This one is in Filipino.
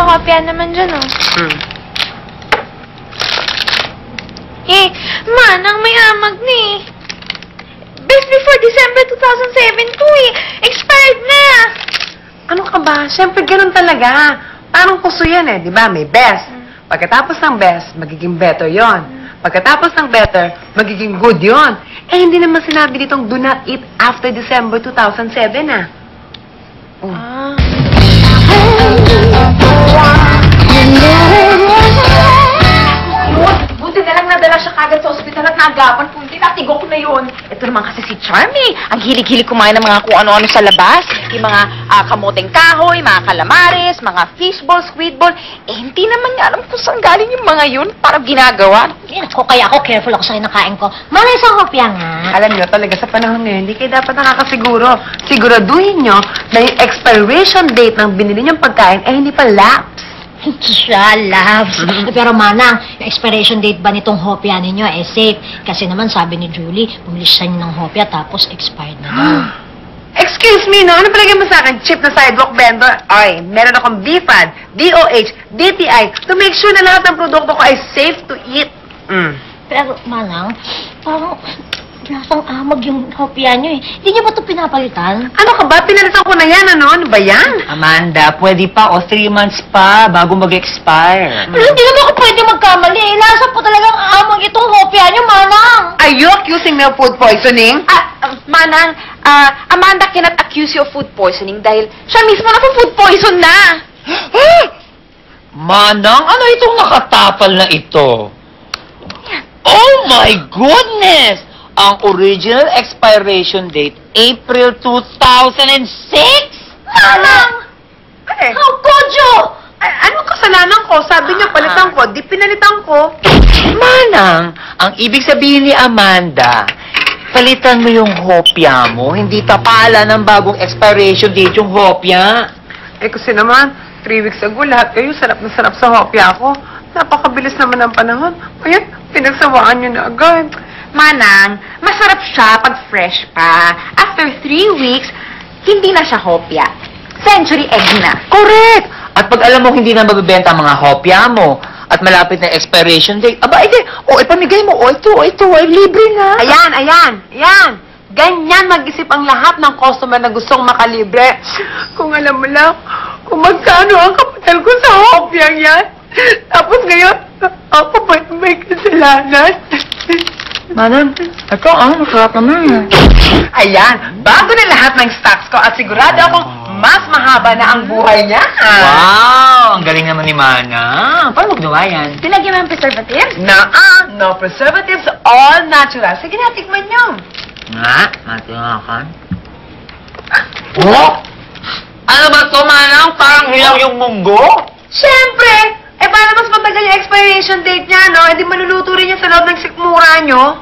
nakakopya naman dyan, oh. Manang, may amag na eh. Best before December 2007 to eh. Expired na. Ano ka ba? Siyempre, ganun talaga. Parang puso yan eh, di ba? May best. Pagkatapos ng best, magiging better yon. Pagkatapos ng better, magiging good yon. Eh, hindi naman sinabi ditong do not eat after December 2007 ah. Buti na lang nadala siya kagad sa ospital at naagapan. Kung hindi, natigok na yun. Ito naman kasi si Charmy. Ang hilig-hilig kumain ng mga kung ano-ano sa labas. Yung mga kamoteng kahoy, mga calamares, mga fishball, squidball. Eh, hindi naman niya alam kung saan galing yung mga yun para ginagawa. Ako, kaya ako careful ako sa kinakain ko. Malay sa kopya nga. Alam nyo, talaga sa panahon ngayon, hindi kayo dapat nakakasiguro. Siguraduhin nyo na yung expiration date ng binili nyong pagkain ay hindi pa lapse. Siya, loves. Pero manang, yung expiration date ba nitong hopya ninyo eh safe? Kasi naman sabi ni Julie, bumili siya ng hopya tapos expired na daw. Excuse me, no? Ano palagay mo sa akin? Chip na sidewalk vendor? Ay, meron akong BFAD, DOH, DTI to make sure na lahat ng produkto ko ay safe to eat. Pero manang, parang lasang amag yung hopya nyo eh. Hindi nyo ba ito pinapalitan? Ano ka ba? Pinalitan ko na yan, ano? Ano ba yan? Amanda, pwede pa o 3 months pa bago mag-expire. Pero hindi naman ako pwede magkamali eh. Lasa po talagang amag itong hopya nyo, manang. Are you accusing me of food poisoning? Manang, Amanda cannot accuse you of food poisoning dahil siya mismo na food poison na. Manang, ano itong nakatapal na ito? Oh my goodness! Ang original expiration date, April 2006! Manang! Eh, How could you? anong kasalanan ko? Sabi niyo, palitan ko. Di pinalitan ko. Manang, ang ibig sabihin ni Amanda, palitan mo yung hopya mo, hindi pa pala ng bagong expiration date yung hopya. Eh, kasi naman, 3 weeks ago, lahat kayo sarap na sarap sa hopya ko. Napakabilis naman ng panahon. Ayan, pinagsawaan niyo na agad. Manang, masarap siya pag fresh pa. After 3 weeks, hindi na siya hopya. Century egg na. Correct! At pag alam mo hindi na mabibenta ang mga hopya mo, at malapit na expiration date, aba, ipamigay mo, ito, libre na. Ayan. Ganyan mag-isip ang lahat ng customer na gustong makalibre. Kung alam mo lang, kung magkano ang kapital ko sa hopyang yan. Tapos ngayon, ako ba may kasalanan? Manang, ito masarap naman. Ayan, bago na lahat ng stocks ko at sigurado akong mas mahaba na ang buhay niya. Wow! Ang galing naman ni Mana. Paano magdawa yan? Tinagyan mo ng preservatives? No preservatives, all natural. Sige na, tikman niyo. Nga, matingakan. Oh! Ano ba ito, Manang? Parang hilaw yung munggo? Siyempre! Eh, para mas matagal yung expiration date niya, no? Eh, di maluluto rin niya sa loob ng sikmura niyo.